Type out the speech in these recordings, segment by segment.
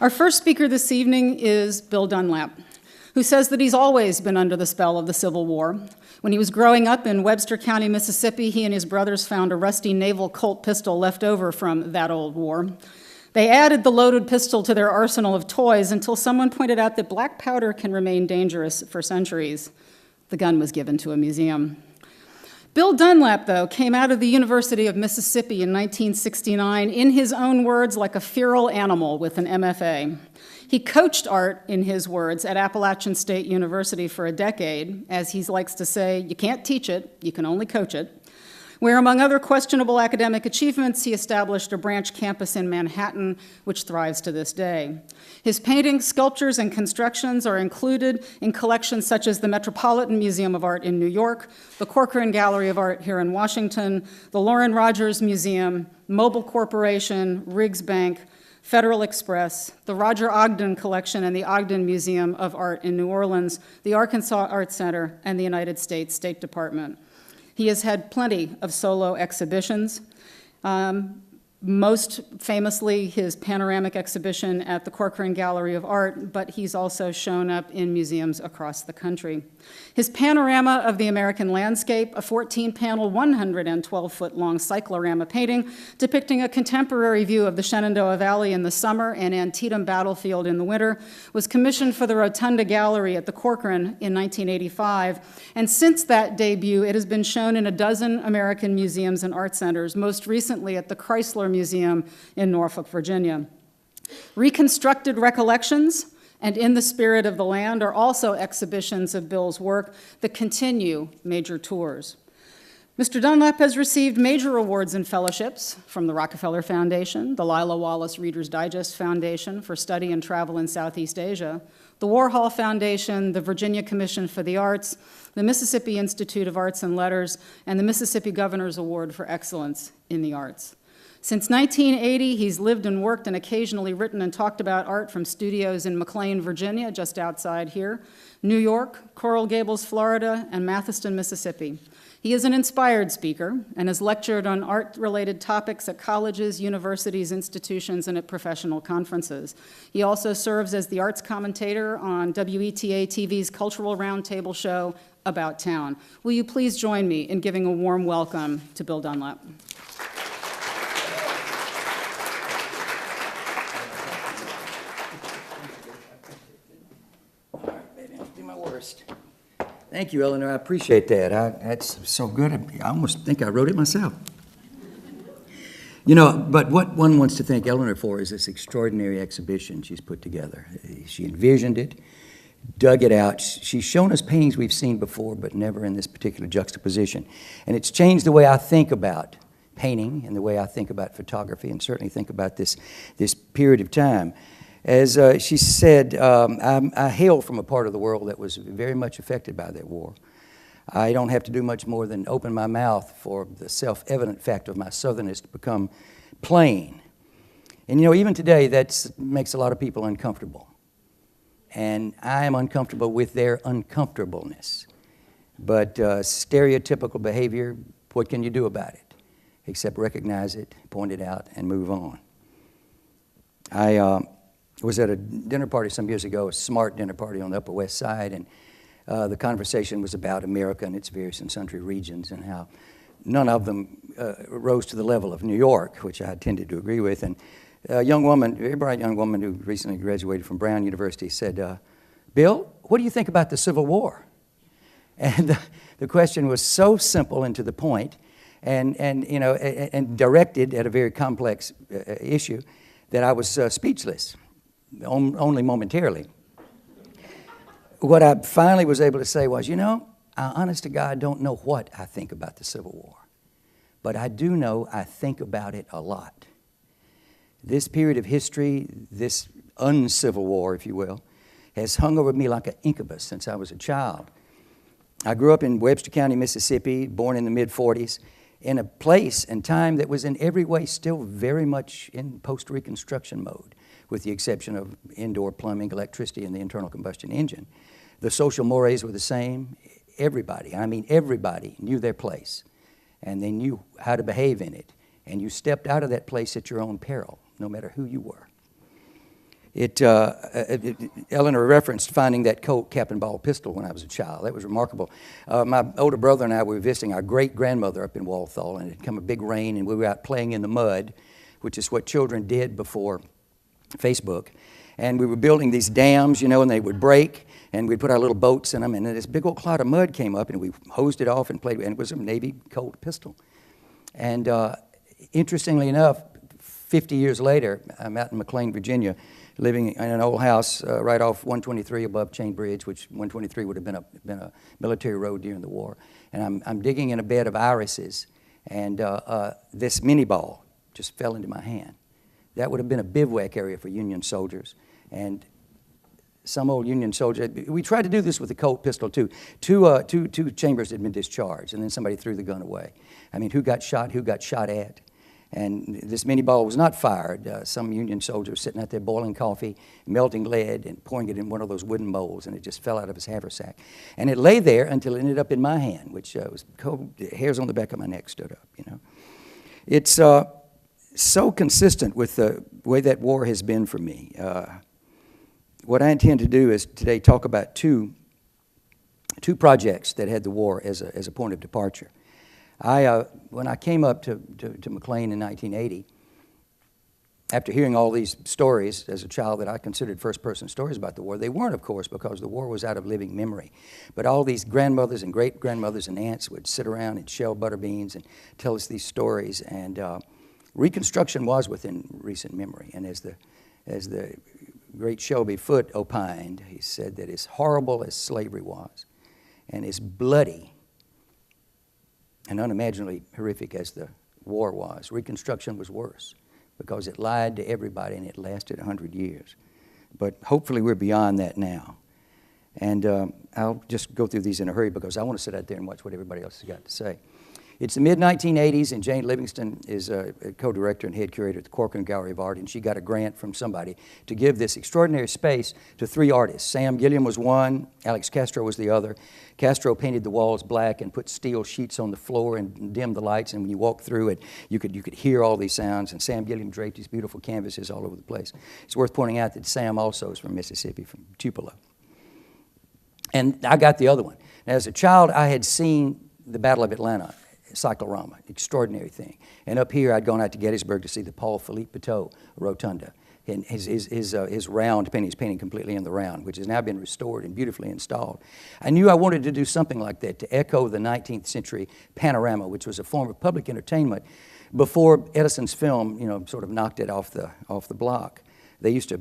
Our first speaker this evening is Bill Dunlap, who says that he's always been under the spell of the Civil War. When he was growing up in Webster County, Mississippi, he and his brothers found a rusty naval Colt pistol left over from that old war. They added the loaded pistol to their arsenal of toys until someone pointed out that black powder can remain dangerous for centuries. The gun was given to a museum. Bill Dunlap, though, came out of the University of Mississippi in 1969, in his own words, like a feral animal with an MFA. He coached art, in his words, at Appalachian State University for a decade. As he likes to say, you can't teach it, you can only coach it. Where, among other questionable academic achievements, he established a branch campus in Manhattan, which thrives to this day. His paintings, sculptures, and constructions are included in collections such as the Metropolitan Museum of Art in New York, the Corcoran Gallery of Art here in Washington, the Lauren Rogers Museum, Mobil Corporation, Riggs Bank, Federal Express, the Roger Ogden Collection and the Ogden Museum of Art in New Orleans, the Arkansas Art Center, and the United States State Department. He has had plenty of solo exhibitions, most famously his panoramic exhibition at the Corcoran Gallery of Art, but he's also shown up in museums across the country. His Panorama of the American Landscape, a 14-panel, 112-foot-long cyclorama painting depicting a contemporary view of the Shenandoah Valley in the summer and Antietam battlefield in the winter, was commissioned for the Rotunda Gallery at the Corcoran in 1985, and since that debut, it has been shown in a dozen American museums and art centers, most recently at the Chrysler Museum in Norfolk, Virginia. Reconstructed Recollections and In the Spirit of the Land are also exhibitions of Bill's work that continue major tours. Mr. Dunlap has received major awards and fellowships from the Rockefeller Foundation, the Lila Wallace Reader's Digest Foundation for Study and Travel in Southeast Asia, the Warhol Foundation, the Virginia Commission for the Arts, the Mississippi Institute of Arts and Letters, and the Mississippi Governor's Award for Excellence in the Arts. Since 1980, he's lived and worked and occasionally written and talked about art from studios in McLean, Virginia, just outside here, New York, Coral Gables, Florida, and Mathiston, Mississippi. He is an inspired speaker and has lectured on art-related topics at colleges, universities, institutions, and at professional conferences. He also serves as the arts commentator on WETA TV's Cultural Roundtable show, About Town. Will you please join me in giving a warm welcome to Bill Dunlap? Thank you, Eleanor. I appreciate that. That's so good. I almost think I wrote it myself. You know, but what one wants to thank Eleanor for is this extraordinary exhibition she's put together. She envisioned it, dug it out. She's shown us paintings we've seen before, but never in this particular juxtaposition. And it's changed the way I think about painting and the way I think about photography, and certainly think about this period of time. As she said, I hail from a part of the world that was very much affected by that war. I don't have to do much more than open my mouth for the self-evident fact of my southernness to become plain. And you know, even today, that makes a lot of people uncomfortable. And I am uncomfortable with their uncomfortableness. But stereotypical behavior, what can you do about it? Except recognize it, point it out, and move on. I was at a dinner party some years ago, a smart dinner party on the Upper West Side, and the conversation was about America and its various and sundry regions and how none of them rose to the level of New York, which I tended to agree with. And a young woman, a very bright young woman who recently graduated from Brown University said, Bill, what do you think about the Civil War? And the question was so simple and to the point and directed at a very complex issue that I was speechless. Only momentarily. What I finally was able to say was, you know, I honest to God don't know what I think about the Civil War, but I do know I think about it a lot. This period of history, this uncivil war, if you will, has hung over me like an incubus since I was a child. I grew up in Webster County, Mississippi, born in the mid-40s, in a place and time that was in every way still very much in post-Reconstruction mode, with the exception of indoor plumbing, electricity, and the internal combustion engine. The social mores were the same. Everybody, I mean everybody, knew their place. and they knew how to behave in it. And you stepped out of that place at your own peril, no matter who you were. Eleanor referenced finding that Colt cap and ball pistol when I was a child. That was remarkable. My older brother and I were visiting our great-grandmother up in Walthall, and it had come a big rain, and we were out playing in the mud, which is what children did before Facebook. And we were building these dams, and they would break, and we'd put our little boats in them, and then this big old cloud of mud came up, and we hosed it off and played with it, and it was a Navy Colt pistol. And interestingly enough, 50 years later, I'm out in McLean, Virginia, living in an old house right off 123 above Chain Bridge, which 123 would have been a military road during the war. And I'm digging in a bed of irises, and this mini ball just fell into my hand. That would have been a bivouac area for Union soldiers. And some old Union soldier, we tried to do this with the Colt pistol too. Two chambers had been discharged, and then somebody threw the gun away. I mean, who got shot at? And this mini ball was not fired. Some Union soldier was sitting out there boiling coffee, melting lead, and pouring it in one of those wooden molds, and it just fell out of his haversack. And it lay there until it ended up in my hand, which was cold. The hairs on the back of my neck stood up, It's so consistent with the way that war has been for me. What I intend to do is today talk about two projects that had the war as a point of departure. When I came up to McLean in 1980, after hearing all these stories as a child that I considered first-person stories about the war, they weren't, of course, because the war was out of living memory. But all these grandmothers and great-grandmothers and aunts would sit around and shell butter beans and tell us these stories. And Reconstruction was within recent memory. And as the great Shelby Foote opined, he said that as horrible as slavery was, and as bloody and unimaginably horrific as the war was, Reconstruction was worse because it lied to everybody and it lasted 100 years. But hopefully we're beyond that now. And I'll just go through these in a hurry because I want to sit out there and watch what everybody else has got to say. It's the mid-1980s, and Jane Livingston is a co-director and head curator at the Corcoran Gallery of Art, and she got a grant from somebody to give this extraordinary space to 3 artists. Sam Gilliam was one, Alex Castro was the other. Castro painted the walls black and put steel sheets on the floor and dimmed the lights, and when you walked through it, you could hear all these sounds, and Sam Gilliam draped these beautiful canvases all over the place. It's worth pointing out that Sam also is from Mississippi, from Tupelo. And I got the other one. Now, as a child, I had seen the Battle of Atlanta, cyclorama, extraordinary thing. And up here, I'd gone out to Gettysburg to see the Paul Philippe Pettit rotunda. And his round painting, he's painting completely in the round, which has now been restored and beautifully installed. I knew I wanted to do something like that to echo the 19th century panorama, which was a form of public entertainment before Edison's film, sort of knocked it off the block. They used to,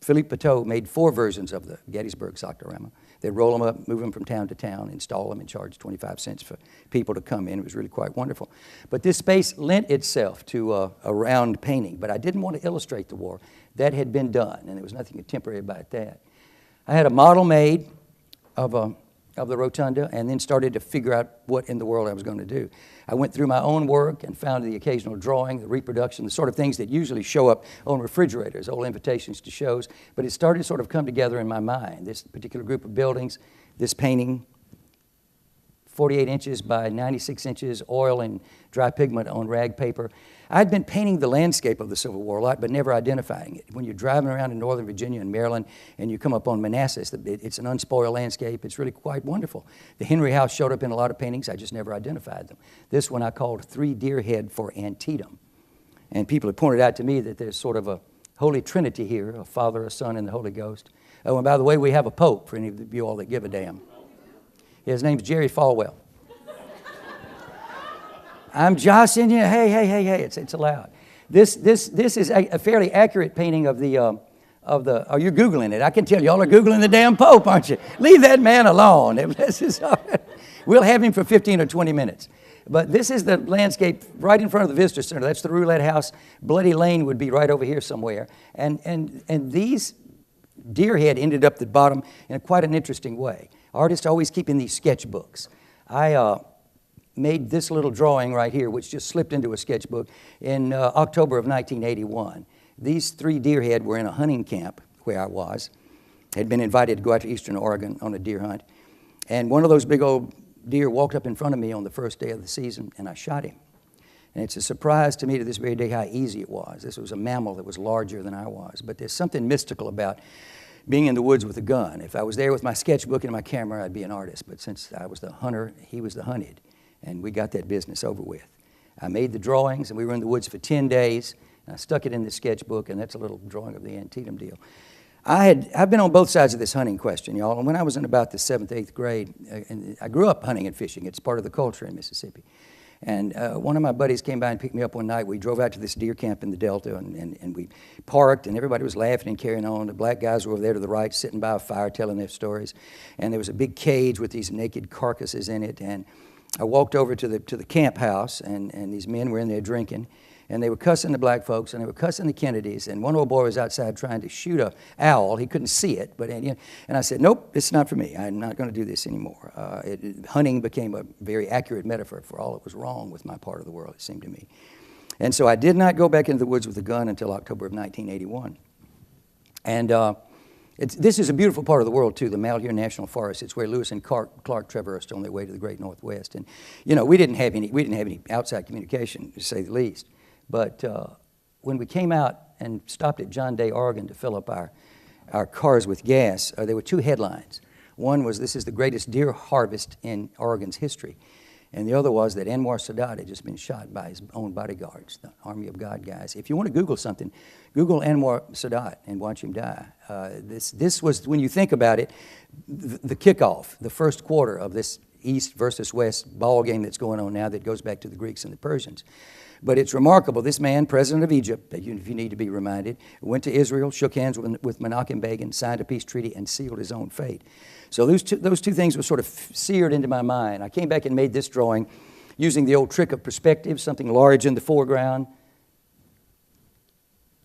Philippe Pettit made 4 versions of the Gettysburg cyclorama. They'd roll them up, move them from town to town, install them, and charge 25 cents for people to come in. It was really quite wonderful. But this space lent itself to a round painting, but I didn't want to illustrate the war. That had been done, and there was nothing contemporary about that. I had a model made of the rotunda and then started to figure out what in the world I was going to do. I went through my own work and found the occasional drawing, the reproduction, the sort of things that usually show up on refrigerators, old invitations to shows, but it started to sort of come together in my mind. This particular group of buildings, this painting, 48 inches by 96 inches, oil and dry pigment on rag paper. I'd been painting the landscape of the Civil War a lot, but never identifying it. When you're driving around in Northern Virginia and Maryland and you come up on Manassas, it's an unspoiled landscape. It's really quite wonderful. The Henry House showed up in a lot of paintings. I just never identified them. This one I called 3 Deer Head for Antietam. And people have pointed out to me that there's sort of a Holy Trinity here, a Father, a Son, and the Holy Ghost. Oh, and by the way, we have a Pope for any of you all that give a damn. His name's Jerry Falwell. I'm joshing you. Hey, it's allowed. This is a fairly accurate painting of the, oh, you're Googling it. I can tell y'all are Googling the damn Pope, aren't you? Leave that man alone. We'll have him for 15 or 20 minutes. But this is the landscape right in front of the Visitor Center. That's the Roulette House. Bloody Lane would be right over here somewhere. And these deer head ended up at the bottom in quite an interesting way. Artists always keep in these sketchbooks. I made this little drawing right here, which just slipped into a sketchbook in October of 1981. These 3 deer head were in a hunting camp where I was. Had been invited to go out to eastern Oregon on a deer hunt. And one of those big old deer walked up in front of me on the first day of the season, and I shot him. And it's a surprise to me to this very day how easy it was. This was a mammal that was larger than I was. But there's something mystical about being in the woods with a gun. If I was there with my sketchbook and my camera, I'd be an artist. But since I was the hunter, he was the hunted. And we got that business over with. I made the drawings, and we were in the woods for 10 days. And I stuck it in the sketchbook, and that's a little drawing of the antietam deal. I've been on both sides of this hunting question, y'all. And when I was in about the 7th, 8th grade, and I grew up hunting and fishing. It's part of the culture in Mississippi. And one of my buddies came by and picked me up one night. We drove out to this deer camp in the Delta, and we parked, and everybody was laughing and carrying on. The black guys were over there to the right, sitting by a fire, telling their stories. And there was a big cage with these naked carcasses in it. And I walked over to the camp house, and these men were in there drinking. And they were cussing the black folks, and they were cussing the Kennedys. And one old boy was outside trying to shoot an owl. He couldn't see it, and I said, nope, it's not for me. I'm not going to do this anymore. Hunting became a very accurate metaphor for all that was wrong with my part of the world, it seemed to me. And so I did not go back into the woods with a gun until October of 1981. And this is a beautiful part of the world, too, the Malheur National Forest. It's where Lewis and Clark traversed on their way to the Great Northwest. And, we didn't have any outside communication, to say the least. But when we came out and stopped at John Day, Oregon to fill up our cars with gas, there were two headlines. One was, "This is the greatest deer harvest in Oregon's history." And the other was that Anwar Sadat had just been shot by his own bodyguards, the Army of God guys. If you want to Google something, Google Anwar Sadat and watch him die. This was, when you think about it, the kickoff, the first quarter of this East versus West ball game that's going on now that goes back to the Greeks and the Persians. But it's remarkable. This man, president of Egypt, if you need to be reminded, went to Israel, shook hands with Menachem Begin, signed a peace treaty, and sealed his own fate. So those two things were sort of seared into my mind. I came back and made this drawing using the old trick of perspective, something large in the foreground.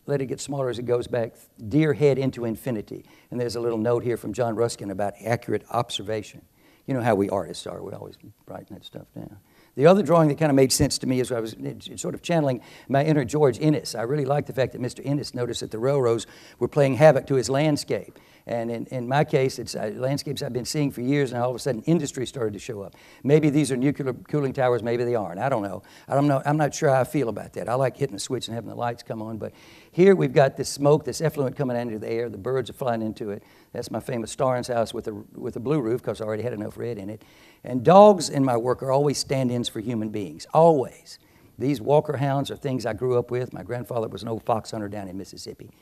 Let it get smaller as it goes back. Deer head into infinity. And there's a little note here from John Ruskin about accurate observation. You know how we artists are. We always writing that stuff down. The other drawing that kind of made sense to me is I was sort of channeling my inner George Ennis. I really liked the fact that Mr. Ennis noticed that the railroads were playing havoc to his landscape. And in my case, it's landscapes I've been seeing for years, and all of a sudden industry started to show up. Maybe these are nuclear cooling towers, maybe they aren't. I don't know. I'm not sure how I feel about that. I like hitting the switch and having the lights come on, but here we've got this smoke, this effluent coming out into the air. The birds are flying into it. That's my famous Starnes house with a blue roof, because I already had enough red in it. And dogs in my work are always stand-ins for human beings, always. These Walker hounds are things I grew up with. My grandfather was an old fox hunter down in Mississippi.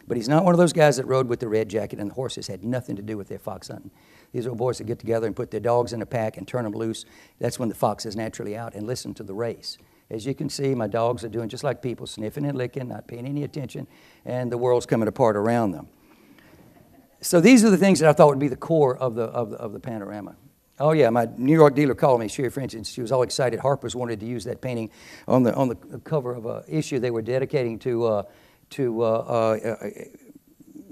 But he's not one of those guys that rode with the red jacket, and the horses had nothing to do with their fox hunting. These are boys that get together and put their dogs in a pack and turn them loose. That's when the fox is naturally out, and listen to the race. As you can see, my dogs are doing just like people, sniffing and licking, not paying any attention, and the world's coming apart around them. So these are the things that I thought would be the core of the panorama. Oh yeah, my New York dealer called me, Sherry, for instance. She was all excited. Harper's wanted to use that painting on the cover of an issue they were dedicating to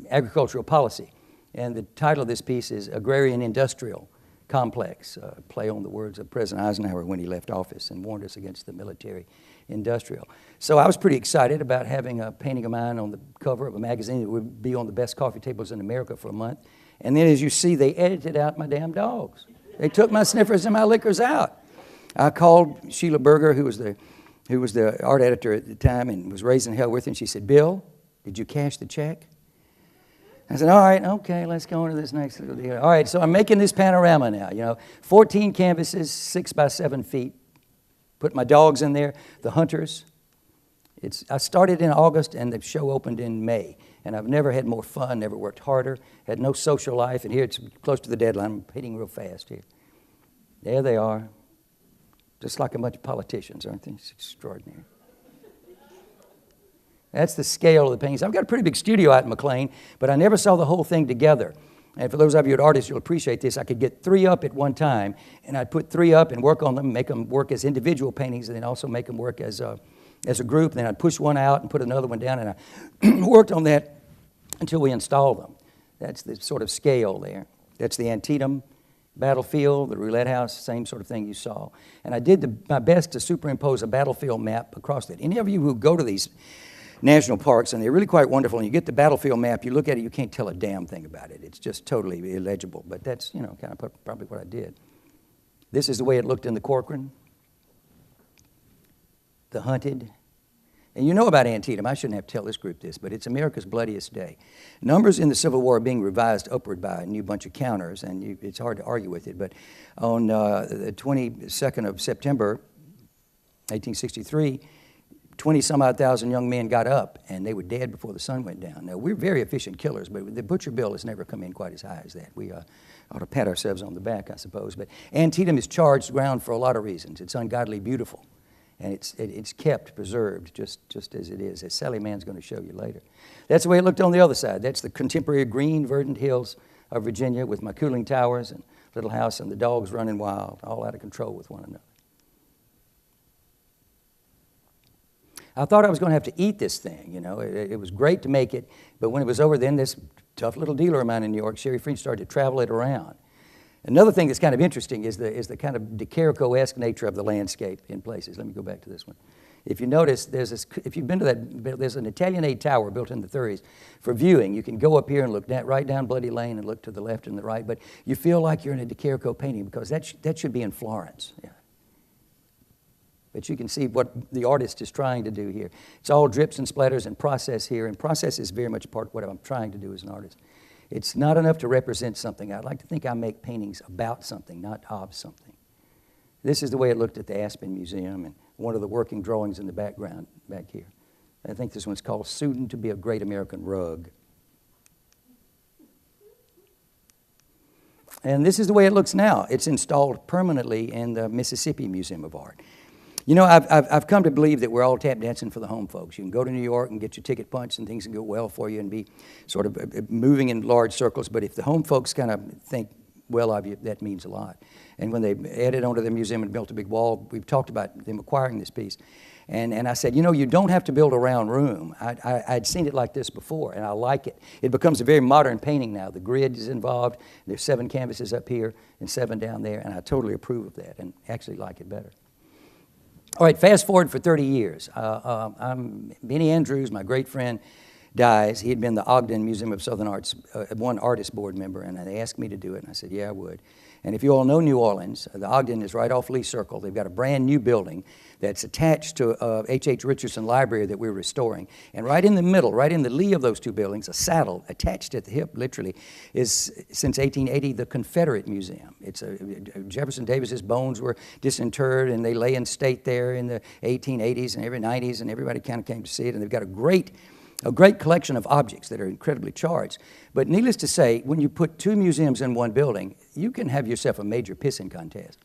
agricultural policy. And the title of this piece is Agrarian Industrial Complex, play on the words of President Eisenhower when he left office and warned us against the military industrial. So I was pretty excited about having a painting of mine on the cover of a magazine that would be on the best coffee tables in America for a month. And then, as you see, they edited out my damn dogs. They took my sniffers and my lickers out. I called Sheila Berger, who was the art editor at the time and was raising hell with her, and she said, "Bill, did you cash the check?" I said, "All right, okay, let's go on to this next little deal." All right, so I'm making this panorama now, 14 canvases, 6 by 7 feet. Put my dogs in there, the hunters. I started in August, and the show opened in May. And I've never had more fun, never worked harder, had no social life. And here it's close to the deadline. I'm hitting real fast here. There they are. Just like a bunch of politicians, aren't they? It's extraordinary. That's the scale of the paintings. I've got a pretty big studio out in McLean, but I never saw the whole thing together. And for those of you at artists, you'll appreciate this. I could get 3 up at one time, and I'd put 3 up and work on them, make them work as individual paintings, and then also make them work as a group. And then I'd push one out and put another one down, and I worked on that until we installed them. That's the sort of scale there. That's the Antietam battlefield, the roulette house, same sort of thing you saw. And I did my best to superimpose a battlefield map across it. Any of you who go to these national parks, and they're really quite wonderful, and you get the battlefield map, you look at it, you can't tell a damn thing about it. It's just totally illegible. But that's, kind of probably what I did. This is the way it looked in the Corcoran, the Hunted. And you know about Antietam. I shouldn't have to tell this group this, but it's America's bloodiest day. Numbers in the Civil War are being revised upward by a new bunch of counters, and it's hard to argue with it. But on the 22nd of September, 1863, 20-some-odd thousand young men got up, and they were dead before the sun went down. Now, we're very efficient killers, but the butcher bill has never come in quite as high as that. We ought to pat ourselves on the back, I suppose. But Antietam is charged ground for a lot of reasons. It's ungodly beautiful, and it's kept, preserved, just as it is, as Sally Mann's going to show you later. That's the way it looked on the other side. That's the contemporary green, verdant hills of Virginia with my cooling towers and little house and the dogs running wild, all out of control with one another. I thought I was going to have to eat this thing, you know. It was great to make it, but when it was over, then this tough little dealer of mine in New York, Sherry French, started to travel it around. Another thing that's kind of interesting is the kind of Curator-esque nature of the landscape in places. Let me go back to this one. If you notice, if you've been to that, there's an Italianate tower built in the 30s for viewing. You can go up here and look right down Bloody Lane and look to the left and the right, but you feel like you're in a De Chirico painting because that should be in Florence. Yeah. But you can see what the artist is trying to do here. It's all drips and splatters and process here, and process is very much part of what I'm trying to do as an artist. It's not enough to represent something. I'd like to think I make paintings about something, not of something. This is the way it looked at the Aspen Museum, and one of the working drawings in the background back here. I think this one's called Soon to be a Great American Rug. And this is the way it looks now. It's installed permanently in the Mississippi Museum of Art. You know, I've come to believe that we're all tap dancing for the home folks. You can go to New York and get your ticket punched and things can go well for you and be sort of moving in large circles. But if the home folks kind of think well of you, that means a lot. And when they added onto the museum and built a big wall, we've talked about them acquiring this piece. And I said, you know, you don't have to build a round room. I'd seen it like this before, and I like it. It becomes a very modern painting now. The grid is involved. There's 7 canvases up here and 7 down there, and I totally approve of that and actually like it better. All right, fast forward for 30 years. Benny Andrews, my great friend, dies. He had been the Ogden Museum of Southern Arts, one artist board member, and they asked me to do it, and I said, yeah, I would. And if you all know New Orleans, the Ogden is right off Lee Circle. They've got a brand new building that's attached to H.H. Richardson Library that we're restoring. And right in the middle, right in the lee of those two buildings, a saddle attached at the hip, literally, is, since 1880, the Confederate Museum. It's Jefferson Davis's bones were disinterred, and they lay in state there in the 1880s and every 90s, and everybody kind of came to see it. And they've got a great collection of objects that are incredibly charged. But needless to say, when you put 2 museums in one building, you can have yourself a major pissing contest.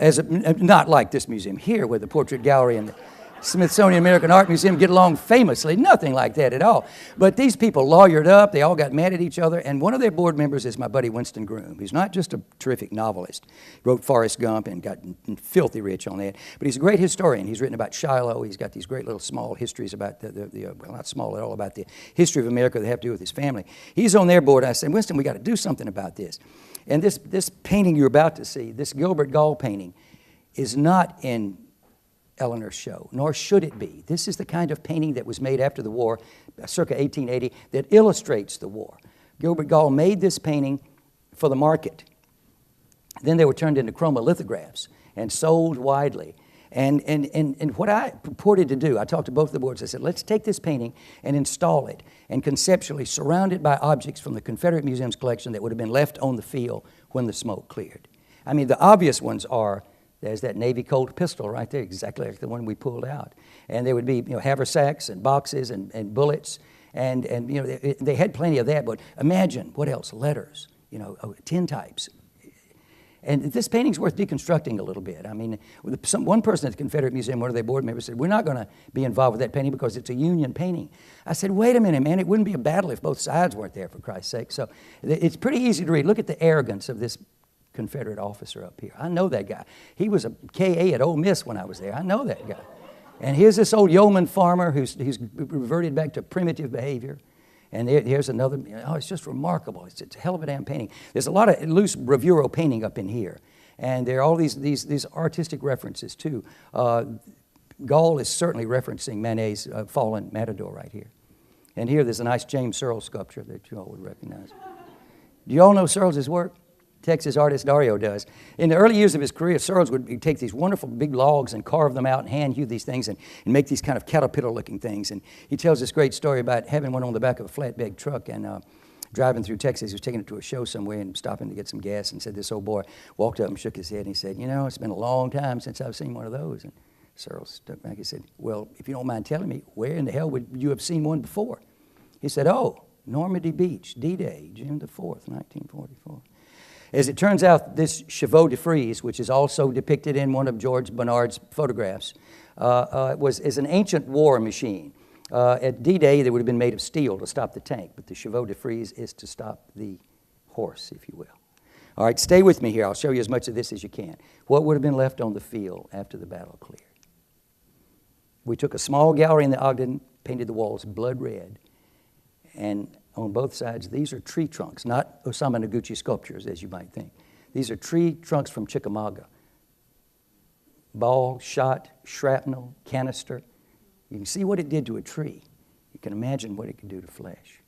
Not like this museum here, where the Portrait Gallery and the Smithsonian American Art Museum get along famously. Nothing like that at all. But these people lawyered up. They all got mad at each other. And one of their board members is my buddy Winston Groom. He's not just a terrific novelist. He wrote Forrest Gump and got filthy rich on that. But he's a great historian. He's written about Shiloh. He's got these great little small histories about well, not small at all, about the history of America that have to do with his family. He's on their board. I said, Winston, we got to do something about this. And this painting you're about to see, this Gilbert Gall painting, is not in Eleanor's show, nor should it be. This is the kind of painting that was made after the war, circa 1880, that illustrates the war. Gilbert Gall made this painting for the market. Then they were turned into chromolithographs and sold widely. And what I purported to do, I talked to both of the boards, I said, let's take this painting and install it and conceptually surround it by objects from the Confederate Museum's collection that would have been left on the field when the smoke cleared. I mean, the obvious ones are, there's that Navy Colt pistol right there, exactly like the one we pulled out. And there would be, haversacks and boxes and bullets, and they had plenty of that, but imagine, what else? Letters, tintypes. And this painting's worth deconstructing a little bit. I mean, one person at the Confederate Museum, one of their board members, said, we're not going to be involved with that painting because it's a Union painting. I said, wait a minute, man, it wouldn't be a battle if both sides weren't there, for Christ's sake. So it's pretty easy to read. Look at the arrogance of this Confederate officer up here. I know that guy. He was a KA at Ole Miss when I was there. I know that guy. And here's this old yeoman farmer who's reverted back to primitive behavior. And here's another, it's just remarkable. It's a hell of a damn painting. There's a lot of loose bravuro painting up in here. And there are all these artistic references, too. Gall is certainly referencing Manet's Fallen Matador right here. And here there's a nice James Searles sculpture that you all would recognize. Do you all know Searles' work? Texas artist Dario does. In the early years of his career, Searles would take these wonderful big logs and carve them out and hand hew these things and make these kind of caterpillar-looking things. And he tells this great story about having one on the back of a flatbed truck and driving through Texas. He was taking it to a show somewhere and stopping to get some gas, and said this old boy walked up and shook his head and he said, you know, it's been a long time since I've seen one of those. And Searles stuck back. He said, well, if you don't mind telling me, where in the hell would you have seen one before? He said, oh, Normandy Beach, D-Day, June the 4th, 1944. As it turns out, this chevaux de frise, which is also depicted in one of George Bernard's photographs, is an ancient war machine. At D-Day, they would have been made of steel to stop the tank, but the chevaux de frise is to stop the horse, if you will. All right, stay with me here. I'll show you as much of this as you can. What would have been left on the field after the battle cleared? We took a small gallery in the Ogden, painted the walls blood red, and on both sides, these are tree trunks, not Osamu Noguchi sculptures, as you might think. These are tree trunks from Chickamauga. Ball, shot, shrapnel, canister. You can see what it did to a tree. You can imagine what it can do to flesh.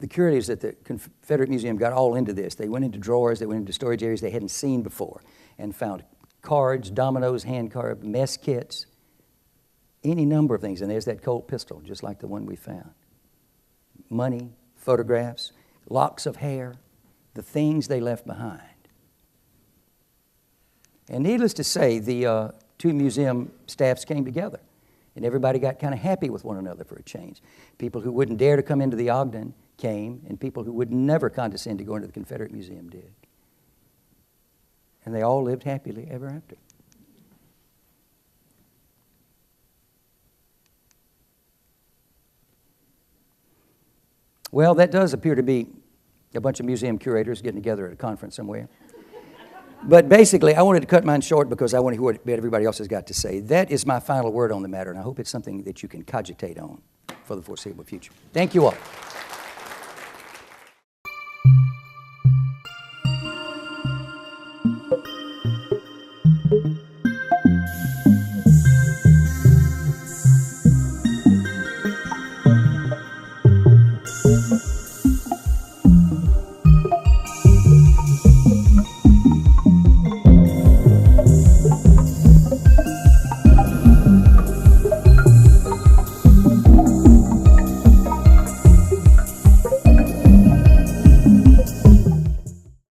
The curators at the Confederate Museum got all into this. They went into drawers, they went into storage areas they hadn't seen before, and found cards, dominoes, hand-carved, mess kits, any number of things. And there's that Colt pistol, just like the one we found. Money, photographs, locks of hair, the things they left behind. And needless to say, the two museum staffs came together, and everybody got kind of happy with one another for a change. People who wouldn't dare to come into the Ogden came, and people who would never condescend to go into the Confederate Museum did. And they all lived happily ever after. Well, that does appear to be a bunch of museum curators getting together at a conference somewhere. But basically, I wanted to cut mine short because I want to hear what everybody else has got to say. That is my final word on the matter, and I hope it's something that you can cogitate on for the foreseeable future. Thank you all.